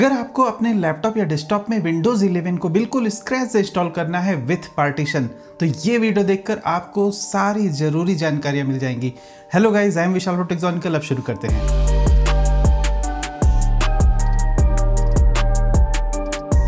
अगर आपको अपने लैपटॉप या डेस्कटॉप में विंडोज 11 को बिल्कुल स्क्रैच से इंस्टॉल करना है विथ पार्टीशन, तो ये वीडियो देखकर आपको सारी जरूरी जानकारियां मिल जाएंगी। Hello guys, I am Vishal from Techsonical. अब शुरू करते हैं।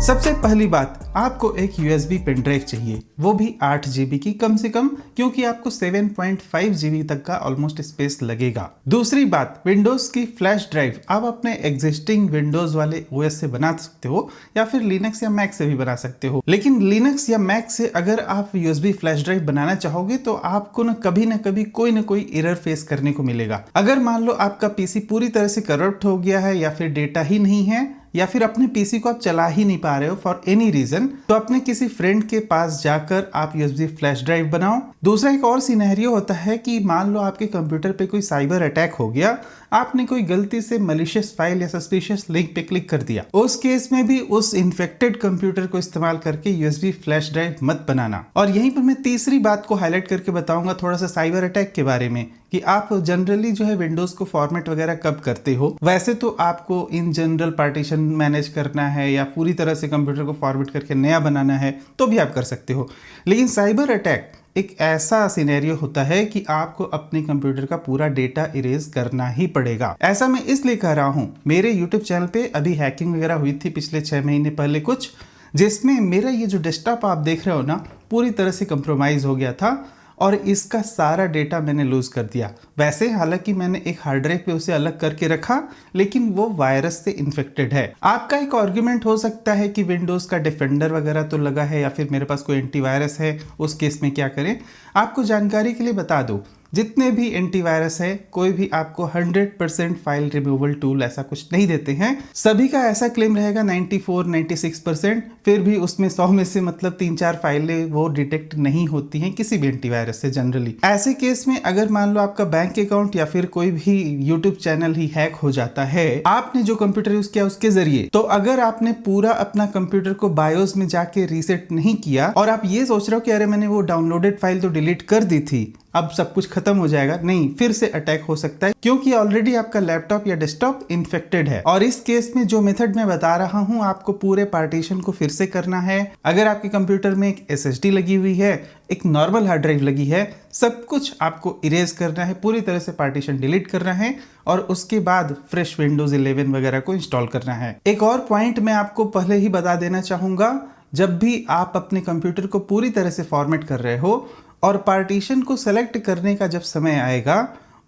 सबसे पहली बात, आपको एक USB पेन ड्राइव चाहिए, वो भी 8 GB की कम से कम, क्योंकि आपको 7.5 GB तक का ऑलमोस्ट स्पेस लगेगा। दूसरी बात, विंडोज की फ्लैश ड्राइव आप अपने एग्जिस्टिंग विंडोज वाले OS से बना सकते हो या फिर लिनक्स या मैक से भी बना सकते हो। लेकिन लिनक्स या मैक से अगर आप USB फ्लैश ड्राइव बनाना चाहोगे तो आपको ना कभी कोई ना कोई एरर फेस करने को मिलेगा। अगर मान लो आपका पीसी पूरी तरह से करप्ट हो गया है या फिर डेटा ही नहीं है या फिर अपने पीसी को आप चला ही नहीं पा रहे हो फॉर एनी रीजन, तो अपने किसी फ्रेंड के पास जाकर आप USB फ्लैश ड्राइव बनाओ। दूसरा एक और सिनेरियो होता है कि मान लो आपके कंप्यूटर पे कोई साइबर अटैक हो गया, आपने कोई गलती से मलिशियस फाइल या सस्पिशियस लिंक पे क्लिक कर दिया, उस केस में भी उस इन्फेक्टेड कंप्यूटर को इस्तेमाल करके USB फ्लैश ड्राइव मत बनाना। और यहीं पर मैं तीसरी बात को हाईलाइट करके बताऊंगा थोड़ा सा साइबर अटैक के बारे में, कि आप जनरली जो है विंडोज को फॉर्मेट वगैरह कब करते हो। वैसे तो आपको इन जनरल पार्टीशन मैनेज करना है या पूरी तरह से कंप्यूटर को फॉर्मेट करके नया बनाना है तो भी आप कर सकते हो। लेकिन साइबर अटैक एक ऐसा सिनेरियो होता है कि आपको अपने कंप्यूटर का पूरा डेटा इरेज करना ही पड़ेगा। ऐसा मैं इसलिए कह रहा हूं, मेरे यूट्यूब चैनल पे अभी हैकिंग वगैरह हुई थी पिछले 6 महीने पहले कुछ, जिसमें मेरा ये जो डेस्कटॉप आप देख रहे हो ना, पूरी तरह से कंप्रोमाइज हो गया था और इसका सारा डेटा मैंने लूज कर दिया। वैसे हालांकि मैंने एक हार्ड ड्राइव पे उसे अलग करके रखा, लेकिन वो वायरस से इन्फेक्टेड है। आपका एक आर्गुमेंट हो सकता है कि विंडोज का डिफेंडर वगैरह तो लगा है या फिर मेरे पास कोई एंटीवायरस है, उस केस में क्या करें। आपको जानकारी के लिए बता दूं, जितने भी एंटीवायरस है कोई भी आपको 100% फाइल रिमूवल टूल ऐसा कुछ नहीं देते हैं। सभी का ऐसा क्लेम रहेगा 94-96%, फिर भी उसमें 100 में से मतलब 3-4 फाइलें वो डिटेक्ट नहीं होती हैं किसी भी एंटीवायरस से जनरली। ऐसे केस में अगर मान लो आपका बैंक अकाउंट या फिर कोई भी यूट्यूब चैनल ही हैक हो जाता है आपने जो कंप्यूटर यूज किया उसके जरिए, तो अगर आपने पूरा अपना कंप्यूटर को बायोस में जाके रीसेट नहीं किया और आप ये सोच रहे हो कि अरे मैंने वो डाउनलोडेड फाइल तो डिलीट कर दी थी, अब सब कुछ खत्म हो जाएगा, नहीं, फिर से अटैक हो सकता है, क्योंकि ऑलरेडी आपका लैपटॉप या डेस्कटॉप इन्फेक्टेड है। और इस केस में जो मेथड मैं बता रहा हूं, आपको पूरे पार्टीशन को फिर से करना है। अगर आपके कंप्यूटर में एक SSD लगी हुई है, एक नॉर्मल हार्ड ड्राइव लगी है, सब कुछ आपको इरेज करना है, पूरी तरह से पार्टीशन डिलीट करना है और उसके बाद फ्रेश विंडोज 11 वगैरह को इंस्टॉल करना है। एक और पॉइंट मैं आपको पहले ही बता देना चाहूंगा, जब भी आप अपने कंप्यूटर को पूरी तरह से फॉर्मेट कर रहे हो और पार्टीशन को सेलेक्ट करने का जब समय आएगा,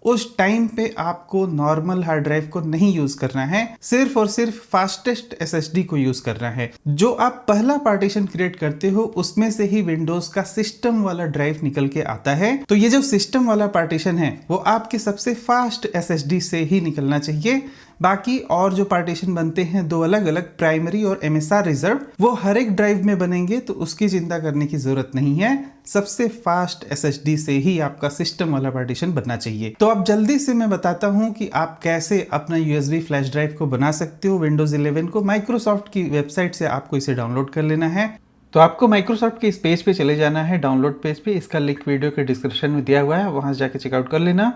उस टाइम पे आपको नॉर्मल हार्ड ड्राइव को नहीं यूज करना है, सिर्फ और सिर्फ फास्टेस्ट SSD को यूज करना है। जो आप पहला पार्टीशन क्रिएट करते हो उसमें से ही विंडोज का सिस्टम वाला ड्राइव निकल के आता है। तो ये जो सिस्टम वाला पार्टीशन है वो आपके सबसे फास्ट SSD से ही निकलना चाहिए। बाकी और जो पार्टीशन बनते हैं दो अलग अलग, प्राइमरी और MSR रिजर्व, वो हर एक ड्राइव में बनेंगे, तो उसकी चिंता करने की जरूरत नहीं है। सबसे फास्ट SSD से ही आपका सिस्टम वाला पार्टीशन बनना चाहिए। तो अब जल्दी से मैं बताता हूं कि आप कैसे अपना USB फ्लैश ड्राइव को बना सकते हो विंडोज 11 को। माइक्रोसॉफ्ट की वेबसाइट से आपको इसे डाउनलोड कर लेना है। तो आपको माइक्रोसॉफ्ट के इस पेज पे चले जाना है, डाउनलोड पेज पे। इसका लिंक वीडियो के डिस्क्रिप्शन में दिया हुआ है, वहां से जाके चेकआउट कर लेना।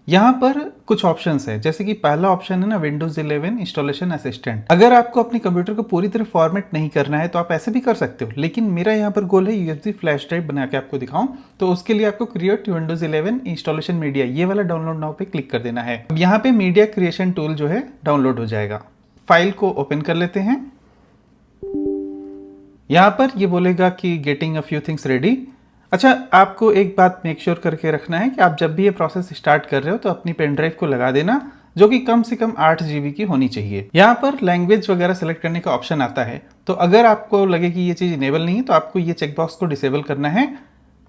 यहाँ पर कुछ ऑप्शंस है, जैसे कि पहला ऑप्शन है ना, विंडोज 11 इंस्टॉलेशन असिस्टेंट। अगर आपको अपने कंप्यूटर को पूरी तरह फॉर्मेट नहीं करना है तो आप ऐसे भी कर सकते हो, लेकिन मेरा यहाँ पर गोल है USB फ्लैश ड्राइव बना के आपको दिखाऊं। तो उसके लिए आपको क्रिएट विंडोज 11 इंस्टॉलेशन मीडिया, ये वाला डाउनलोड नाउ पे क्लिक कर देना है। अब यहाँ पे मीडिया क्रिएशन टूल जो है डाउनलोड हो जाएगा। फाइल को ओपन कर लेते हैं। यहाँ पर ये बोलेगा कि getting a few things ready. अच्छा, आपको एक बात मेक श्योर करके रखना है कि आप जब भी ये प्रोसेस स्टार्ट कर रहे हो तो अपनी पेन ड्राइव को लगा देना, जो कि कम से कम 8 GB की होनी चाहिए। यहाँ पर लैंग्वेज वगैरह सेलेक्ट करने का ऑप्शन आता है, तो अगर आपको लगे कि ये चीज़ इनेबल नहीं है तो आपको ये चेकबॉक्स को डिसेबल करना है,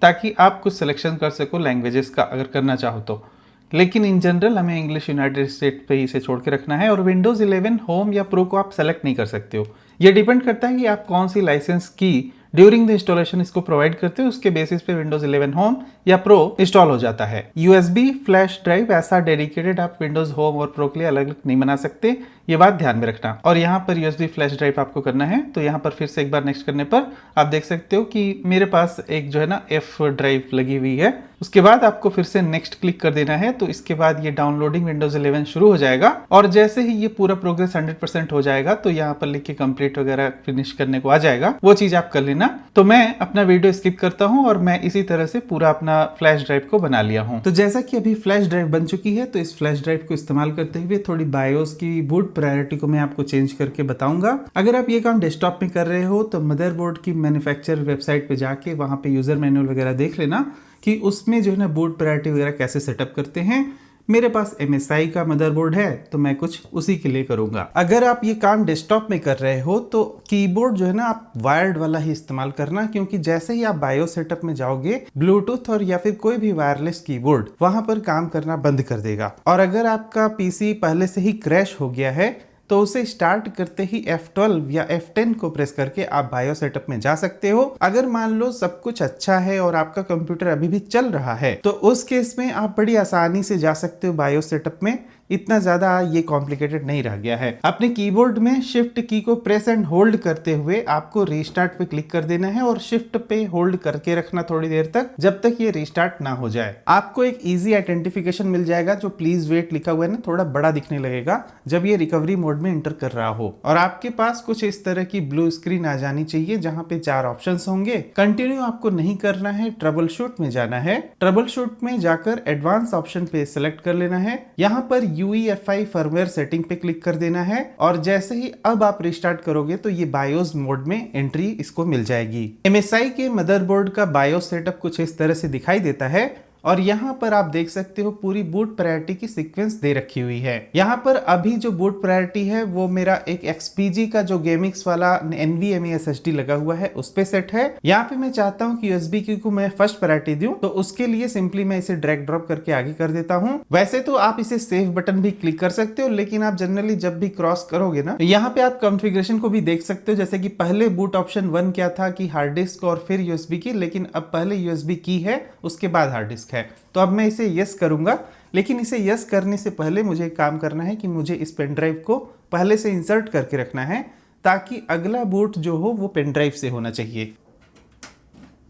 ताकि आप कुछ सिलेक्शन कर सको लैंग्वेजेस का, अगर करना चाहो तो। लेकिन इन जनरल हमें इंग्लिश यूनाइटेड स्टेट पे इसे छोड़ के रखना है। और विंडोज 11 होम या प्रो को आप सेलेक्ट नहीं कर सकते हो। ये डिपेंड करता है कि आप कौन सी लाइसेंस की ड्यूरिंग द इंस्टॉलेशन इसको प्रोवाइड करते हो, उसके बेसिस पे विंडोज 11 होम या प्रो इंस्टॉल हो जाता है। USB फ्लैश ड्राइव ऐसा डेडिकेटेड आप विंडोज होम और प्रो के लिए अलग अलग नहीं बना सकते, ये बात ध्यान में रखना। और यहाँ पर USB फ्लैश ड्राइव आपको करना है, तो यहाँ पर फिर से एक बार नेक्स्ट करने पर आप देख सकते हो कि मेरे पास एक जो है ना F ड्राइव लगी हुई है, उसके बाद आपको फिर से नेक्स्ट क्लिक कर देना है। तो इसके बाद ये डाउनलोडिंग विंडोज 11 शुरू हो जाएगा और जैसे ही ये पूरा प्रोग्रेस 100% हो जाएगा तो यहाँ पर लिख के कंप्लीट वगैरह फिनिश करने को आ जाएगा, वो चीज आप कर लेना। तो मैं अपना वीडियो स्किप करता हूँ और मैं इसी तरह से पूरा अपना फ्लैश ड्राइव को बना लिया हूँ। तो जैसा कि अभी फ्लैश ड्राइव बन चुकी है तो इस फ्लैश ड्राइव को इस्तेमाल करते हुए थोड़ी बायोस की बूट प्रायोरिटी को मैं आपको चेंज करके बताऊंगा। अगर आप ये काम डेस्कटॉप में कर रहे हो तो मदरबोर्ड की मैन्युफैक्चरर वेबसाइट पे जाके वहां पे यूजर मैनुअल वगैरह देख लेना कि उसमें जो है ना बूट प्रायोरिटी वगैरह कैसे सेटअप करते हैं। मेरे पास MSI का मदरबोर्ड है तो मैं कुछ उसी के लिए करूंगा। अगर आप ये काम डेस्कटॉप में कर रहे हो तो कीबोर्ड जो है ना आप वायर्ड वाला ही इस्तेमाल करना, क्योंकि जैसे ही आप बायो सेटअप में जाओगे ब्लूटूथ और या फिर कोई भी वायरलेस कीबोर्ड वहां पर काम करना बंद कर देगा। और अगर आपका PC पहले से ही क्रैश हो गया है तो उसे स्टार्ट करते ही F12 या F10 को प्रेस करके आप बायो सेटअप में जा सकते हो। अगर मान लो सब कुछ अच्छा है और आपका कंप्यूटर अभी भी चल रहा है तो उस केस में आप बड़ी आसानी से जा सकते हो बायो सेटअप में। इतना ज्यादा ये कॉम्प्लिकेटेड नहीं रह गया है। अपने कीबोर्ड में शिफ्ट की को प्रेस एंड होल्ड करते हुए आपको रीस्टार्ट पे क्लिक कर देना है और शिफ्ट पे होल्ड करके रखना थोड़ी देर तक, जब तक ये रीस्टार्ट ना हो जाए। आपको एक इजी आइडेंटिफिकेशन मिल जाएगा जो प्लीज वेट लिखा हुआ है ना थोड़ा बड़ा दिखने लगेगा जब ये रिकवरी मोड में एंटर कर रहा हो। और आपके पास कुछ इस तरह की ब्लू स्क्रीन आ जानी चाहिए जहां पे 4 ऑप्शंस होंगे। कंटिन्यू आपको नहीं करना है, ट्रबल शूट में जाना है। ट्रबल शूट में जाकर एडवांस ऑप्शन पे सिलेक्ट कर लेना है। यहाँ पर UEFI फर्मवेयर सेटिंग पे क्लिक कर देना है और जैसे ही अब आप रिस्टार्ट करोगे तो ये बायोस मोड में एंट्री इसको मिल जाएगी। MSI के मदरबोर्ड का बायोस सेटअप कुछ इस तरह से दिखाई देता है और यहाँ पर आप देख सकते हो पूरी बूट प्रायोरिटी की सीक्वेंस दे रखी हुई है। यहाँ पर अभी जो बूट प्रायोरिटी है वो मेरा एक XPG का जो गेमिक्स वाला NVMe SSD लगा हुआ है उस पे सेट है। यहाँ पे मैं चाहता हूँ कि USB की को मैं फर्स्ट प्रायोरिटी दूं, तो उसके लिए सिंपली मैं इसे ड्रैग ड्रॉप करके आगे कर देता हूँ। वैसे तो आप इसे सेव बटन भी क्लिक कर सकते हो, लेकिन आप जनरली जब भी क्रॉस करोगे ना तो यहाँ पे आप कॉन्फ़िगरेशन को भी देख सकते हो। जैसे कि पहले बूट ऑप्शन 1 क्या था कि हार्ड डिस्क और फिर USB की, लेकिन अब पहले USB की है उसके बाद हार्ड डिस्क है। तो अब मैं इसे यस करूंगा, लेकिन इसे यस करने से पहले मुझे एक काम करना है कि मुझे इस पेन ड्राइव को पहले से इंसर्ट करके रखना है ताकि अगला बूट जो हो वो पेन ड्राइव से होना चाहिए।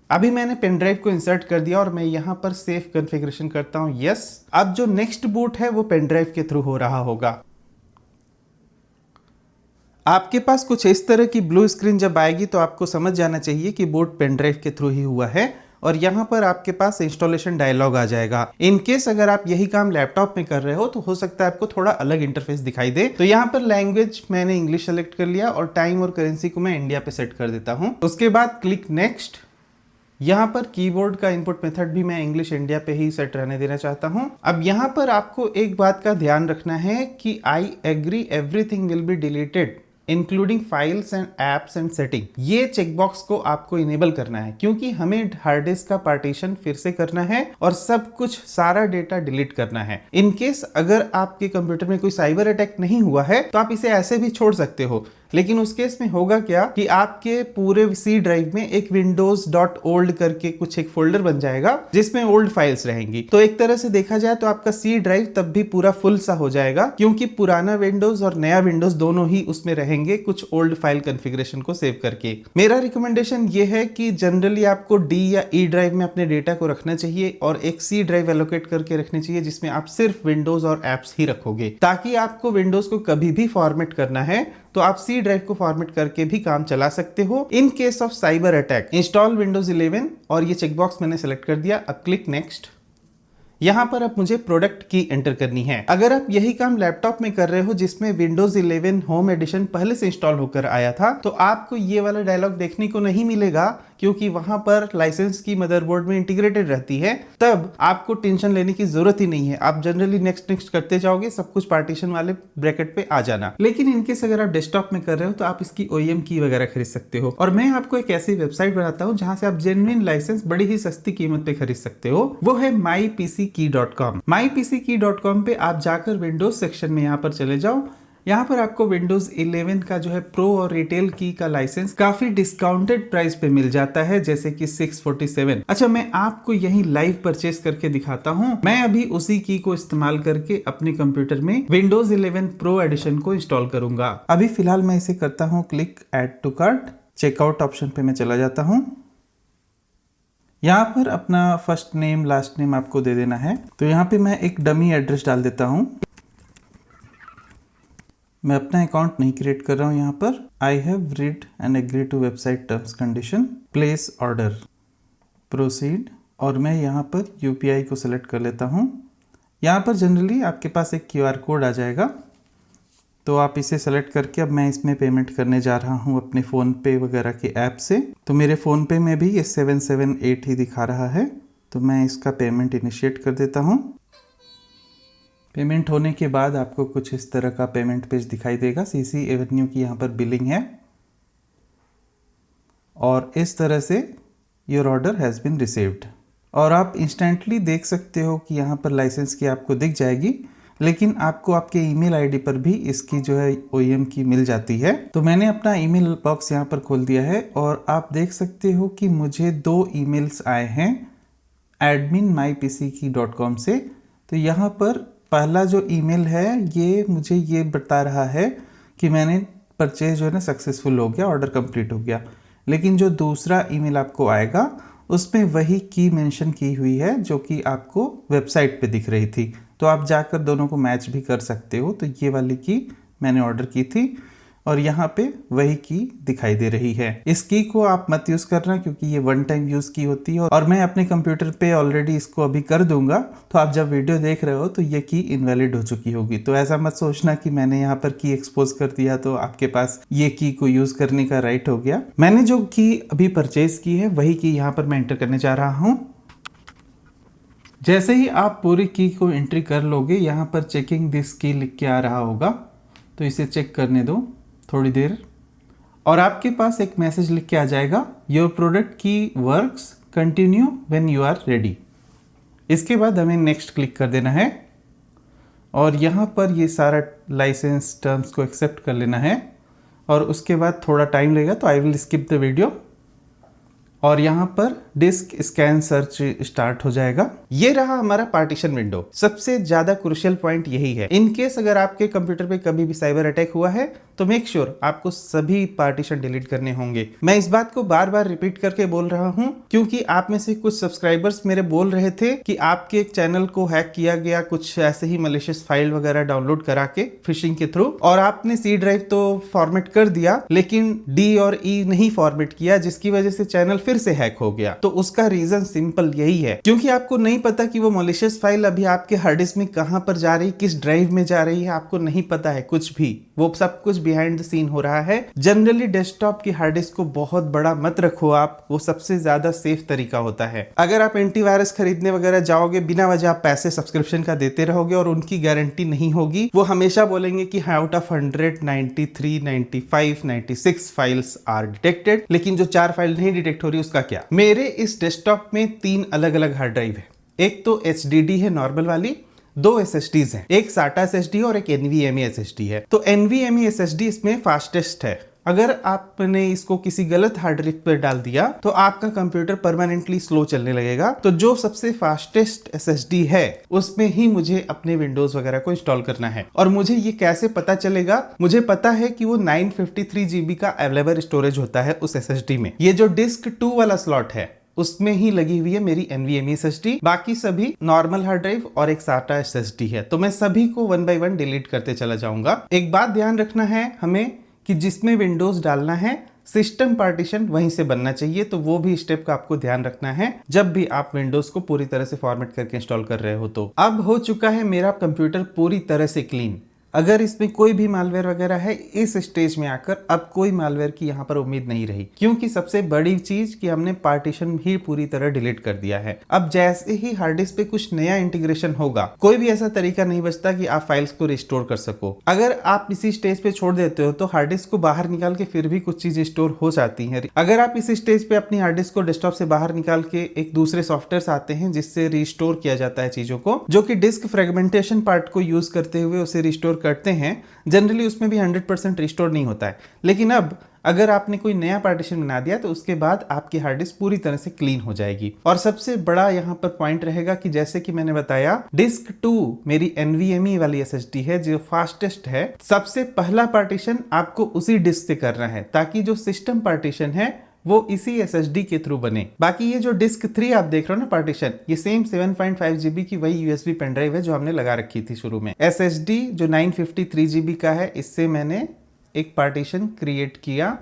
अभी मैंने पेन ड्राइव को इंसर्ट कर दिया और मैं यहां पर सेव कॉन्फ़िगरेशन करता हूं यस। अब जो नेक्स्ट बूट है वो पेन ड्राइव के थ्रू हो रहा होगा। आपके पास कुछ इस तरह की ब्लू स्क्रीन जब आएगी तो आपको समझ जाना चाहिए कि बूट पेन ड्राइव के थ्रू ही हुआ है और यहाँ पर आपके पास इंस्टॉलेशन डायलॉग आ जाएगा। इन केस अगर आप यही काम लैपटॉप में कर रहे हो तो हो सकता है आपको थोड़ा अलग इंटरफेस दिखाई दे। तो यहाँ पर लैंग्वेज मैंने इंग्लिश सेलेक्ट कर लिया और टाइम और करेंसी को मैं इंडिया पे सेट कर देता हूँ। उसके बाद क्लिक नेक्स्ट। यहाँ पर कीबोर्ड का इनपुट मेथड भी मैं इंग्लिश इंडिया पे ही सेट रहने देना चाहता हूँ। अब यहाँ पर आपको एक बात का ध्यान रखना है कि I agree everything will be deleted including files and apps and setting. ये चेकबॉक्स को आपको इनेबल करना है क्योंकि हमें हार्ड डिस्क का पार्टीशन फिर से करना है और सब कुछ सारा डेटा डिलीट करना है। इन केस अगर आपके कंप्यूटर में कोई साइबर अटैक नहीं हुआ है तो आप इसे ऐसे भी छोड़ सकते हो, लेकिन उस केस में होगा क्या कि आपके पूरे सी ड्राइव में एक windows.old करके कुछ एक फोल्डर बन जाएगा जिसमें ओल्ड फाइल्स रहेंगी। तो एक तरह से देखा जाए तो आपका सी ड्राइव तब भी पूरा फुल सा हो जाएगा क्योंकि पुराना विंडोज और नया विंडोज दोनों ही उसमें रहेंगे कुछ ओल्ड फाइल कॉन्फ़िगरेशन को सेव करके। मेरा रिकमेंडेशन ये है कि जनरली आपको D या E ड्राइव में अपने डेटा को रखना चाहिए और एक सी ड्राइव एलोकेट करके रखनी चाहिए जिसमें आप सिर्फ विंडोज और एप्स ही रखोगे, ताकि आपको विंडोज को कभी भी फॉर्मेट करना है तो आप सी ड्राइव को फॉर्मेट करके भी काम चला सकते हो in case of cyber attack. Install Windows 11 और ये चेकबॉक्स मैंने सेलेक्ट कर दिया। अब क्लिक नेक्स्ट। यहाँ पर अब मुझे प्रोडक्ट की एंटर करनी है। अगर आप यही काम लैपटॉप में कर रहे हो जिसमें विंडोज 11 होम एडिशन पहले से इंस्टॉल होकर आया था तो आपको ये वाला डायलॉग देखने को नहीं मिलेगा क्योंकि वहां पर लाइसेंस की मदरबोर्ड में इंटीग्रेटेड रहती है। तब आपको टेंशन लेने की जरूरत ही नहीं है, आप जनरली नेक्स्ट नेक्स्ट करते जाओगे, सब कुछ पार्टीशन वाले ब्रैकेट पे आ जाना। लेकिन इनकेस अगर आप डेस्कटॉप में कर रहे हो तो आप इसकी OEM की वगैरह खरीद सकते हो और मैं आपको एक ऐसी वेबसाइट बनाता हूँ जहां से आप जेन्युइन लाइसेंस बड़ी ही सस्ती कीमत पे खरीद सकते हो। वो है mypckey.com। mypckey.com पे आप जाकर विंडोज सेक्शन में यहाँ पर चले जाओ। यहाँ पर आपको विंडोज 11 का जो है प्रो और रिटेल की का लाइसेंस काफी डिस्काउंटेड प्राइस पे मिल जाता है, जैसे कि 647। अच्छा, मैं आपको यही लाइव परचेस करके दिखाता हूँ। मैं अभी उसी की को इस्तेमाल करके अपने कंप्यूटर में विंडोज 11 प्रो एडिशन को इंस्टॉल करूंगा। अभी फिलहाल मैं इसे करता हूँ click add to cart. Checkout option पे मैं चला जाता हूँ। यहाँ पर अपना फर्स्ट नेम लास्ट नेम आपको दे देना है। तो यहाँ पे मैं एक डमी एड्रेस डाल देता हूँ। मैं अपना अकाउंट नहीं क्रिएट कर रहा हूँ। यहाँ पर I have read and agree to website terms condition, place order, proceed, और मैं यहाँ पर यूपीआई को सिलेक्ट कर लेता हूँ। यहाँ पर जनरली आपके पास एक क्यूआर कोड आ जाएगा, तो आप इसे सेलेक्ट करके अब मैं इसमें पेमेंट करने जा रहा हूँ अपने फ़ोन पे वगैरह के ऐप से। तो मेरे फ़ोन पे में भी ये 778 ही दिखा रहा है, तो मैं इसका पेमेंट इनिशिएट कर देता हूँ। पेमेंट होने के बाद आपको कुछ इस तरह का पेमेंट पेज दिखाई देगा। सीसी एवेन्यू की यहाँ पर बिलिंग है और इस तरह से your order has been received. और आप इंस्टेंटली देख सकते हो कि यहाँ पर लाइसेंस की आपको दिख जाएगी, लेकिन आपको आपके ईमेल आईडी पर भी इसकी जो है OEM की मिल जाती है। तो मैंने अपना ईमेल बॉक्स यहाँ पर खोल दिया है और आप देख सकते हो कि मुझे 2 ईमेल्स आए हैं admin.mypck.com से। तो यहाँ पर पहला जो ईमेल है ये मुझे ये बता रहा है कि मैंने परचेज जो है ना सक्सेसफुल हो गया, ऑर्डर कंप्लीट हो गया। लेकिन जो दूसरा ईमेल आपको आएगा उसमें वही की मेंशन की हुई है जो कि आपको वेबसाइट पे दिख रही थी। तो आप जाकर दोनों को मैच भी कर सकते हो। तो ये वाली की मैंने ऑर्डर की थी और यहाँ पे वही की दिखाई दे रही है। इस की को आप मत यूज़ करना क्योंकि ये 1 टाइम यूज़ की होती है और मैं अपने कंप्यूटर पे ऑलरेडी इसको अभी कर दूंगा। तो आप जब वीडियो देख रहे हो तो ये की इनवैलिड हो चुकी होगी। तो ऐसा मत सोचना कि मैंने यहाँ पर की एक्सपोज कर दिया तो आपके पास ये की को यूज़ करने का राइट हो गया। मैंने जो की अभी परचेज की है वही की यहाँ पर मैं एंटर करने जा रहा हूँ। जैसे ही आप पूरी की को एंट्री कर लोगे, यहाँ पर चेकिंग दिस की लिख के आ रहा होगा, तो इसे चेक करने दो थोड़ी देर और आपके पास एक मैसेज लिख के आ जाएगा, your product key works, continue when you are ready. इसके बाद हमें नेक्स्ट क्लिक कर देना है और यहाँ पर ये सारा लाइसेंस टर्म्स को एक्सेप्ट कर लेना है और उसके बाद थोड़ा टाइम लगेगा, तो I will skip the video और यहाँ पर डिस्क स्कैन सर्च स्टार्ट हो जाएगा। ये रहा हमारा पार्टीशन विंडो। सबसे ज्यादा क्रूशियल पॉइंट यही है। इन केस अगर आपके कंप्यूटर पे कभी भी साइबर अटैक हुआ है तो मेक श्योर आपको सभी पार्टीशन डिलीट करने होंगे। मैं इस बात को बार बार रिपीट करके बोल रहा हूँ क्योंकि आप में से कुछ सब्सक्राइबर्स मेरे बोल रहे थे कि आपके चैनल को हैक किया गया, कुछ ऐसे ही मलिशियस फाइल वगैरह डाउनलोड करा के फिशिंग के थ्रू, और आपने C ड्राइव तो फॉर्मेट कर दिया लेकिन D और E नहीं फॉर्मेट किया, जिसकी वजह से चैनल फिर से हैक हो गया। तो उसका रीजन सिंपल यही है, क्योंकि आपको नहीं पता कि वो मलिशियस फाइल अभी आपके हार्ड डिस्क में कहां पर जा रही, किस ड्राइव में जा रही है, आपको नहीं पता है कुछ भी। वो सब कुछ बिहाइंड द सीन हो रहा है। जनरली डेस्कटॉप की हार्ड डिस्क को बहुत बड़ा मत रखो आप, वो सबसे ज्यादा सेफ तरीका होता है। अगर आप एंटीवायरस खरीदने वगैरह जाओगे, बिना वजह आप पैसे सब्सक्रिप्शन का देते रहोगे और उनकी गारंटी नहीं होगी। वो हमेशा बोलेंगे कि out of 100 93 95 96 files are detected, लेकिन जो 4 फाइल नहीं डिटेक्ट हो रही उसका क्या। मेरे इस डेस्कटॉप में 3 अलग अलग हार्ड ड्राइव है। एक तो HDD है नॉर्मल वाली, 2 SSDs हैं, एक SATA SSD और एक NVMe SSD है। तो NVMe SSD इसमें फास्टेस्ट है। अगर आपने इसको किसी गलत हार्ड ड्राइव पर डाल दिया तो आपका कंप्यूटर परमानेंटली स्लो चलने लगेगा। तो जो सबसे फास्टेस्ट SSD है उसमें ही मुझे अपने विंडोज वगैरह को इंस्टॉल करना है। और मुझे ये कैसे पता चलेगा? मुझे पता है कि वो 953 GB का अवेलेबल स्टोरेज होता है उस SSD में। ये जो डिस्क 2 वाला स्लॉट है उसमें ही लगी हुई है मेरी NVMe SSD, बाकी सभी नॉर्मल हार्ड ड्राइव और एक SATA SSD है। तो मैं सभी को 1 by 1 डिलीट करते चला जाऊंगा। एक बात ध्यान रखना है हमें कि जिसमें विंडोज डालना है सिस्टम पार्टीशन वहीं से बनना चाहिए। तो वो भी स्टेप का आपको ध्यान रखना है जब भी आप विंडोज को पूरी तरह से फॉर्मेट करके इंस्टॉल कर रहे हो। तो अब हो चुका है मेरा कंप्यूटर पूरी तरह से क्लीन। अगर इसमें कोई भी मालवेयर वगैरह है, इस स्टेज में आकर अब कोई मालवेयर की यहाँ पर उम्मीद नहीं रही, क्योंकि सबसे बड़ी चीज कि हमने पार्टीशन ही पूरी तरह डिलीट कर दिया है। अब जैसे ही हार्ड डिस्क पे कुछ नया इंटीग्रेशन होगा, कोई भी ऐसा तरीका नहीं बचता कि आप फाइल्स को रिस्टोर कर सको। अगर आप इसी स्टेज पे छोड़ देते हो तो हार्ड डिस्क को बाहर निकाल के फिर भी कुछ चीजें स्टोर हो जाती है। अगर आप इस स्टेज पे अपनी हार्ड डिस्क को डेस्कटॉप से बाहर निकाल के एक दूसरे सॉफ्टवेयर आते हैं जिससे रिस्टोर किया जाता है चीजों को, जो कि डिस्क फ्रेगमेंटेशन पार्ट को यूज करते हुए उसे रिस्टोर करते हैं, जनरली उसमें भी 100% रिस्टोर नहीं होता है। लेकिन अब अगर आपने कोई नया पार्टीशन बना दिया तो उसके बाद आपकी हार्ड डिस्क पूरी तरह से क्लीन हो जाएगी। और सबसे बड़ा यहाँ पर पॉइंट रहेगा कि जैसे कि मैंने बताया, डिस्क 2 मेरी NVMe वाली SSD है जो फास्टेस्ट है। सबसे पहला पार्टीशन आपको उसी डिस्क से करना है ताकि जो सिस्टम पार्टीशन है वो इसी SSD के थ्रू बने। बाकी ये जो डिस्क 3 आप देख रहे हो ना पार्टीशन, ये सेम 7.5 GB की वही USB पेन ड्राइव है जो हमने लगा रखी थी शुरू में। SSD जो 953 GB का है, इससे मैंने एक पार्टीशन क्रिएट किया,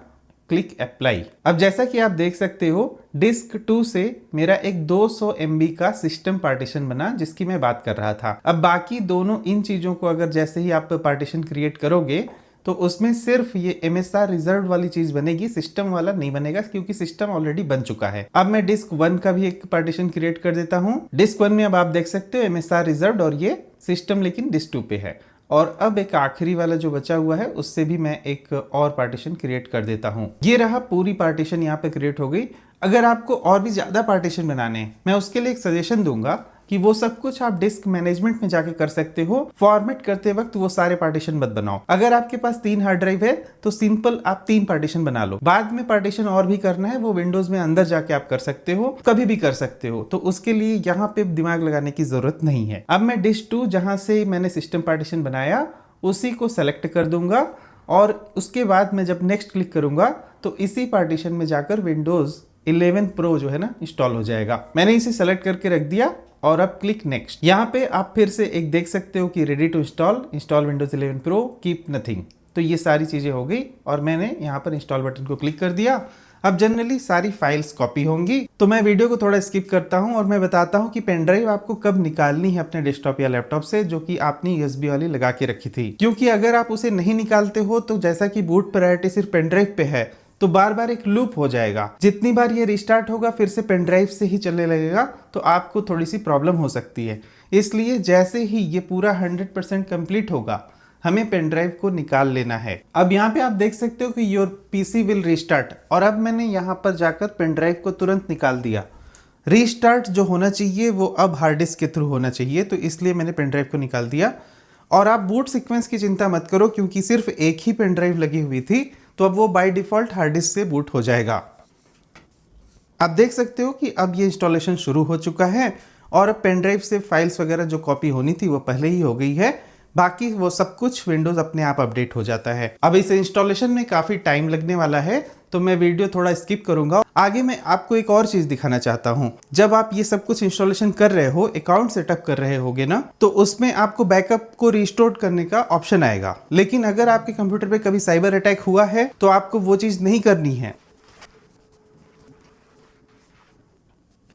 क्लिक अप्लाई। अब जैसा कि आप देख सकते हो डिस्क 2 से मेरा एक 200 MB का सिस्टम पार्टीशन बना जिसकी मैं बात कर रहा था। अब बाकी दोनों इन चीजों को अगर जैसे ही आप पार्टीशन क्रिएट करोगे तो उसमें सिर्फ ये MSR रिजर्व वाली चीज बनेगी, सिस्टम वाला नहीं बनेगा क्योंकि सिस्टम ऑलरेडी बन चुका है। अब मैं डिस्क 1 का भी एक पार्टीशन क्रिएट कर देता हूं। डिस्क 1 में अब आप देख सकते हो MSR रिजर्व और ये सिस्टम लेकिन डिस्क 2 पे है। और अब एक आखिरी वाला जो बचा हुआ है उससे भी मैं एक और पार्टीशन क्रिएट कर देता हूं। ये रहा पूरी पार्टीशन यहाँ पे क्रिएट हो गई। अगर आपको और भी ज्यादा पार्टीशन बनाने हैं, मैं उसके लिए एक सजेशन दूंगा कि वो सब कुछ आप डिस्क मैनेजमेंट में जाके कर सकते हो। फॉर्मेट करते वक्त वो सारे पार्टीशन मत बनाओ। अगर आपके पास 3 हार्ड ड्राइव है तो सिंपल आप 3 पार्टीशन बना लो। बाद में पार्टीशन और भी करना है वो विंडोज में अंदर जाके आप कर सकते हो, कभी भी कर सकते हो। तो उसके लिए यहाँ पे दिमाग लगाने की जरूरत नहीं है। अब मैं डिस्क 2 जहां से मैंने सिस्टम पार्टीशन बनाया उसी को सेलेक्ट कर दूंगा और उसके बाद मैं जब नेक्स्ट क्लिक करूंगा तो इसी पार्टीशन में जाकर विंडोज 11 प्रो जो है ना इंस्टॉल हो जाएगा। मैंने इसे सेलेक्ट करके रख दिया और अब क्लिक नेक्स्ट। यहाँ पे आप फिर से एक देख सकते हो कि ready to install Windows 11 pro, keep nothing. तो ये सारी चीजें हो गई और मैंने यहाँ पर इंस्टॉल बटन को क्लिक कर दिया। अब जनरली सारी फाइल्स कॉपी होंगी। तो मैं वीडियो को थोड़ा स्किप करता हूं और मैं बताता हूं कि पेन ड्राइव आपको कब निकालनी है अपने डेस्कटॉप या लैपटॉप से जो कि आपने USB वाली लगा के रखी थी। क्योंकि अगर आप उसे नहीं निकालते हो तो जैसा कि बूट प्रायोरिटी सिर्फ पेन ड्राइव पे है तो बार बार एक लूप हो जाएगा। जितनी बार ये रिस्टार्ट होगा फिर से पेन ड्राइव से ही चलने लगेगा तो आपको थोड़ी सी प्रॉब्लम हो सकती है। इसलिए जैसे ही ये पूरा 100% कंप्लीट होगा हमें पेन ड्राइव को निकाल लेना है। अब यहाँ पे आप देख सकते हो कि योर PC विल रिस्टार्ट और अब मैंने यहाँ पर जाकर पेन ड्राइव को तुरंत निकाल दिया। रीस्टार्ट जो होना चाहिए वो अब हार्ड डिस्क के थ्रू होना चाहिए, तो इसलिए मैंने पेन ड्राइव को निकाल दिया। और आप बूट सीक्वेंस की चिंता मत करो क्योंकि सिर्फ एक ही पेन ड्राइव लगी हुई थी तो अब वो बाय डिफॉल्ट हार्ड डिस्क से बूट हो जाएगा। आप देख सकते हो कि अब ये इंस्टॉलेशन शुरू हो चुका है और अब पेन ड्राइव से फाइल्स वगैरह जो कॉपी होनी थी वो पहले ही हो गई है। बाकी वो सब कुछ विंडोज अपने आप अपडेट हो जाता है। अब इस इंस्टॉलेशन में काफी टाइम लगने वाला है तो मैं वीडियो थोड़ा स्किप करूंगा। आगे मैं आपको एक और चीज दिखाना चाहता हूं। जब आप ये सब कुछ इंस्टॉलेशन कर रहे हो, अकाउंट सेटअप कर रहे होगे ना, तो उसमें आपको बैकअप को रिस्टोर करने का ऑप्शन आएगा। लेकिन अगर आपके कंप्यूटर पे कभी साइबर अटैक हुआ है तो आपको वो चीज नहीं करनी है।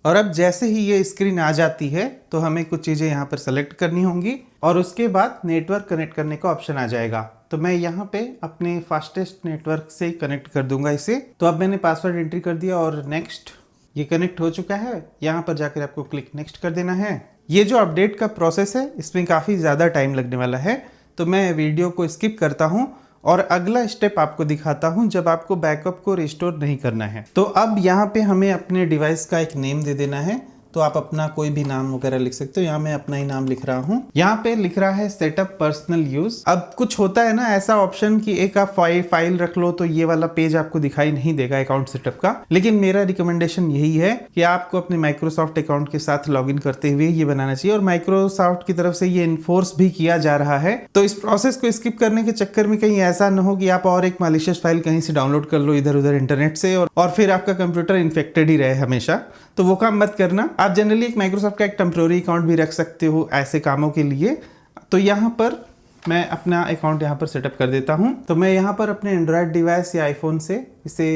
और अब जैसे ही ये स्क्रीन आ जाती है तो हमें कुछ चीजें यहाँ पर सेलेक्ट करनी होंगी और उसके बाद नेटवर्क कनेक्ट करने का ऑप्शन आ जाएगा। तो मैं यहाँ पे अपने फास्टेस्ट नेटवर्क से कनेक्ट कर दूंगा इसे। तो अब मैंने पासवर्ड एंट्री कर दिया और नेक्स्ट, ये कनेक्ट हो चुका है। यहाँ पर जाकर आपको क्लिक नेक्स्ट कर देना है। ये जो अपडेट का प्रोसेस है इसमें काफी ज्यादा टाइम लगने वाला है तो मैं वीडियो को स्किप करता हूँ और अगला स्टेप आपको दिखाता हूं जब आपको बैकअप को रिस्टोर नहीं करना है। तो अब यहाँ पे हमें अपने डिवाइस का एक नेम दे देना है। तो आप अपना कोई भी नाम वगैरह लिख सकते हो। यहाँ मैं अपना ही नाम लिख रहा हूँ। यहाँ पे लिख रहा है सेटअप पर्सनल यूज। अब कुछ होता है ना ऐसा ऑप्शन कि एक आप फाइल रख लो तो ये वाला पेज आपको दिखाई नहीं देगा अकाउंट सेटअप का। लेकिन मेरा रिकमेंडेशन यही है कि आपको अपने माइक्रोसॉफ्ट अकाउंट के साथ लॉगिन करते हुए ये बनाना चाहिए और माइक्रोसॉफ्ट की तरफ से ये इन्फोर्स भी किया जा रहा है। तो इस प्रोसेस को स्किप करने के चक्कर में कहीं ऐसा न हो कि आप और एक मैलिशियस फाइल कहीं से डाउनलोड कर लो इधर उधर इंटरनेट से और फिर आपका कंप्यूटर इन्फेक्टेड ही रहे हमेशा। तो वो काम मत करना। आप जनरली एक माइक्रोसॉफ्ट का एक टेम्पररी अकाउंट भी रख सकते हो ऐसे कामों के लिए। तो यहाँ पर मैं अपना अकाउंट यहाँ पर सेटअप कर देता हूँ। तो मैं यहाँ पर अपने एंड्रॉयड डिवाइस या आईफोन से इसे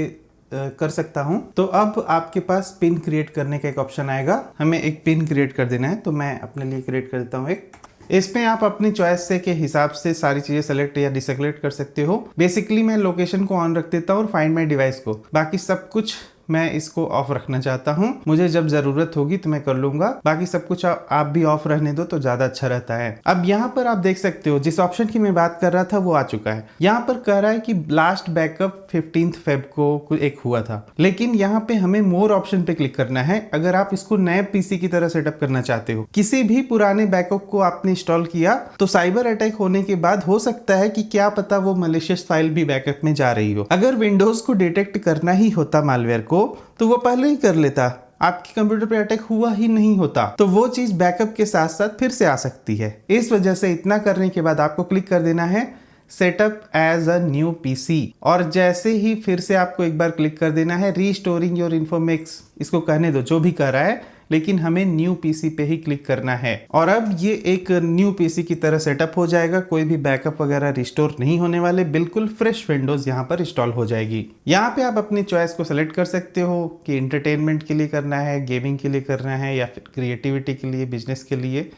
कर सकता हूँ। तो अब आपके पास पिन क्रिएट करने का एक ऑप्शन आएगा। हमें एक पिन क्रिएट कर देना है तो मैं अपने लिए क्रिएट कर देता हूँ एक। इसमें आप अपनी चॉइस से के हिसाब से सारी चीजें सेलेक्ट या डिसेलेक्ट कर सकते हो। बेसिकली मैं लोकेशन को ऑन रख देता हूँ और फाइंड माई डिवाइस को। बाकी सब कुछ मैं इसको ऑफ रखना चाहता हूं। मुझे जब जरूरत होगी तो मैं कर लूंगा। बाकी सब कुछ आप भी ऑफ रहने दो तो ज्यादा अच्छा रहता है। अब यहाँ पर आप देख सकते हो जिस ऑप्शन की मैं बात कर रहा था वो आ चुका है। यहाँ पर कह रहा है कि लास्ट बैकअप 15 फेब को एक हुआ था। लेकिन यहाँ पे हमें मोर ऑप्शन पे क्लिक करना है अगर आप इसको नए पीसी की तरह सेटअप करना चाहते हो। किसी भी पुराने बैकअप को आपने इंस्टॉल किया तो साइबर अटैक होने के बाद हो सकता है कि क्या पता वो मलिशियस फाइल भी बैकअप में जा रही हो। अगर विंडोज को डिटेक्ट करना ही होता मालवेयर को तो वो पहले ही कर लेता। आपके कंप्यूटर पे अटैक हुआ ही नहीं होता तो वो चीज बैकअप के साथ साथ फिर से आ सकती है। इस वजह से इतना करने के बाद आपको क्लिक कर देना है setup as a new PC, और जैसे ही फिर से आपको एक बार क्लिक कर देना है रीस्टोरिंग योर इन्फोमिक्स, इसको कहने दो जो भी कर रहा है, लेकिन हमें न्यू पीसी पे ही क्लिक करना है और अब ये एक न्यू पीसी की तरह सेटअप हो जाएगा। कोई भी बैकअप वगैरह रिस्टोर नहीं होने वाले, बिल्कुल फ्रेश विंडोज यहाँ पर इंस्टॉल हो जाएगी। यहाँ पे आप अपनी चॉइस को सेलेक्ट कर सकते हो कि एंटरटेनमेंट के लिए करना है, गेमिंग के लिए करना है, या फिर क्रिएटिविटी के लिए, बिजनेस के लिए,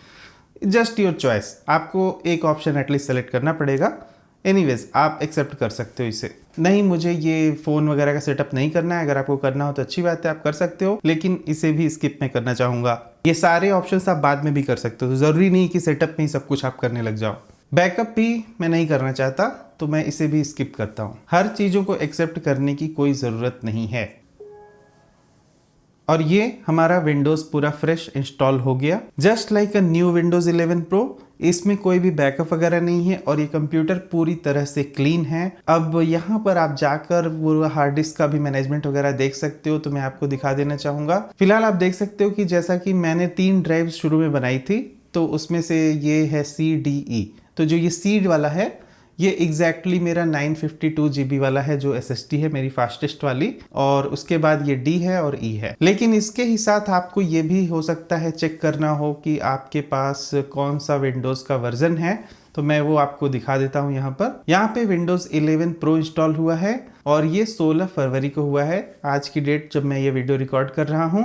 जस्ट योर चॉइस। आपको एक ऑप्शन एटलीस्ट सेलेक्ट करना पड़ेगा। एनीवेज आप एक्सेप्ट कर सकते हो इसे। नहीं, मुझे ये फ़ोन वगैरह का सेटअप नहीं करना है, अगर आपको करना हो तो अच्छी बात है, आप कर सकते हो, लेकिन इसे भी स्किप मैं करना चाहूँगा। ये सारे ऑप्शंस आप बाद में भी कर सकते हो, तो ज़रूरी नहीं कि सेटअप में ही सब कुछ आप करने लग जाओ। बैकअप भी मैं नहीं करना चाहता, तो मैं इसे भी स्किप करता हूँ। हर चीज़ों को एक्सेप्ट करने की कोई ज़रूरत नहीं है। और ये हमारा विंडोज़ पूरा फ्रेश इंस्टॉल हो गया, just like a new Windows 11 pro. इसमें कोई भी बैकअप वगैरह नहीं है और ये कंप्यूटर पूरी तरह से क्लीन है। अब यहाँ पर आप जाकर पूरा हार्ड डिस्क का भी मैनेजमेंट वगैरह देख सकते हो, तो मैं आपको दिखा देना चाहूँगा। फिलहाल आप देख सकते हो कि जैसा कि मैंने 3 ड्राइव शुरू में बनाई थी, तो उसमें से ये है CDE, तो जो ये सीड वाला है ये एग्जैक्टली मेरा 952 GB वाला है, जो SSD है मेरी फास्टेस्ट वाली, और उसके बाद ये D है और E है। लेकिन इसके ही साथ आपको ये भी हो सकता है चेक करना हो कि आपके पास कौन सा विंडोज़ का वर्जन है, तो मैं वो आपको दिखा देता हूँ। यहाँ पे विंडोज़ 11 प्रो इंस्टॉल हुआ है और ये 16 फरवरी को हुआ है, आज की डेट जब मैं ये वीडियो रिकॉर्ड कर रहा हूँ।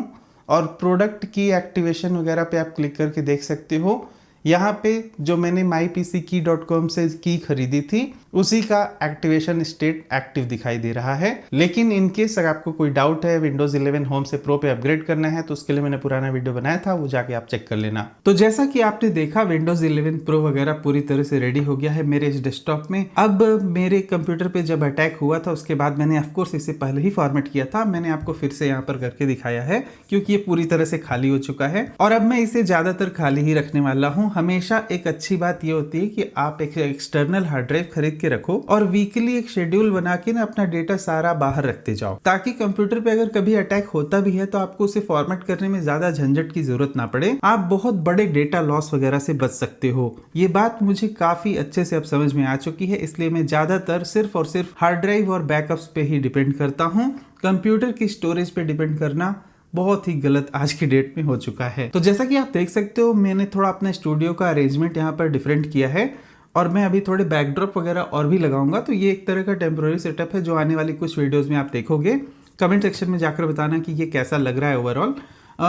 और प्रोडक्ट की एक्टिवेशन वगैरह पे आप क्लिक करके देख सकते हो। यहाँ पे जो मैंने mypckey.com से की खरीदी थी, उसी का एक्टिवेशन स्टेट एक्टिव दिखाई दे रहा है। लेकिन इनकेस अगर आपको कोई डाउट है विंडोज 11 होम से प्रो पे अपग्रेड करना है, तो उसके लिए मैंने पुराना वीडियो बनाया था, वो जाके आप चेक कर लेना। तो जैसा कि आपने देखा विंडोज 11 प्रो वगैरह पूरी तरह से रेडी हो गया है मेरे इस डेस्कटॉप में। अब मेरे कंप्यूटर पे जब अटैक हुआ था उसके बाद मैंने ऑफकोर्स इसे पहले ही फॉर्मेट किया था, मैंने आपको फिर से यहाँ पर करके दिखाया है क्योंकि ये पूरी तरह से खाली हो चुका है और अब मैं इसे ज्यादातर खाली ही रखने वाला हूँ। हमेशा एक अच्छी बात ये होती है कि आप एक एक्सटर्नल हार्ड ड्राइव खरीद के रखो और वीकली एक शेड्यूल बना के ना अपना डेटा सारा बाहर रखते जाओ, ताकि कंप्यूटर पे अगर कभी अटैक होता भी है तो आपको उसे फॉर्मेट करने में ज्यादा झंझट की जरूरत ना पड़े, आप बहुत बड़े डेटा लॉस वगैरह से बच सकते हो। ये बात मुझे काफी अच्छे से अब समझ में आ चुकी है, इसलिए मैं ज्यादातर सिर्फ और सिर्फ हार्ड ड्राइव और बैकअप्स पे ही डिपेंड करता हूँ। कंप्यूटर की स्टोरेज पे डिपेंड करना बहुत ही गलत आज की डेट में हो चुका है। तो जैसा कि आप देख सकते हो मैंने थोड़ा अपने स्टूडियो का अरेंजमेंट यहाँ पर डिफरेंट किया है और मैं अभी थोड़े बैकड्रॉप वगैरह और भी लगाऊंगा। तो ये एक तरह का टेम्पोररी सेटअप है जो आने वाली कुछ वीडियोस में आप देखोगे। कमेंट सेक्शन में जाकर बताना कि ये कैसा लग रहा है ओवरऑल।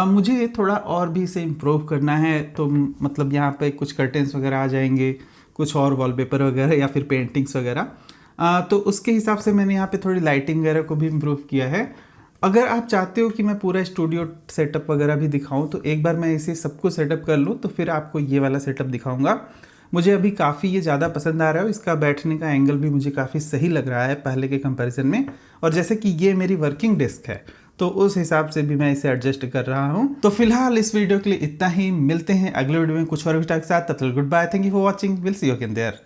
मुझे थोड़ा और भी इसे इम्प्रूव करना है, तो मतलब यहाँ पे कुछ कर्टेंस वगैरह आ जाएंगे, कुछ और वॉलपेपर वगैरह या फिर पेंटिंग्स वगैरह, तो उसके हिसाब से मैंने यहाँ पे थोड़ी लाइटिंग वगैरह को भी इम्प्रूव किया है। अगर आप चाहते हो कि मैं पूरा स्टूडियो सेटअप वगैरह भी दिखाऊं, तो एक बार मैं इसे सब कुछ सेटअप कर लूँ तो फिर आपको ये वाला सेटअप दिखाऊंगा। मुझे अभी काफ़ी ये ज़्यादा पसंद आ रहा है, इसका बैठने का एंगल भी मुझे काफ़ी सही लग रहा है पहले के कंपैरिजन में। और जैसे कि ये मेरी वर्किंग डेस्क है तो उस हिसाब से भी मैं इसे एडजस्ट कर रहा हूँ। तो फिलहाल इस वीडियो के लिए इतना ही, मिलते हैं अगले वीडियो में कुछ और वीडियो के साथ। तब तक good bye, thank you for watching, will see you again there.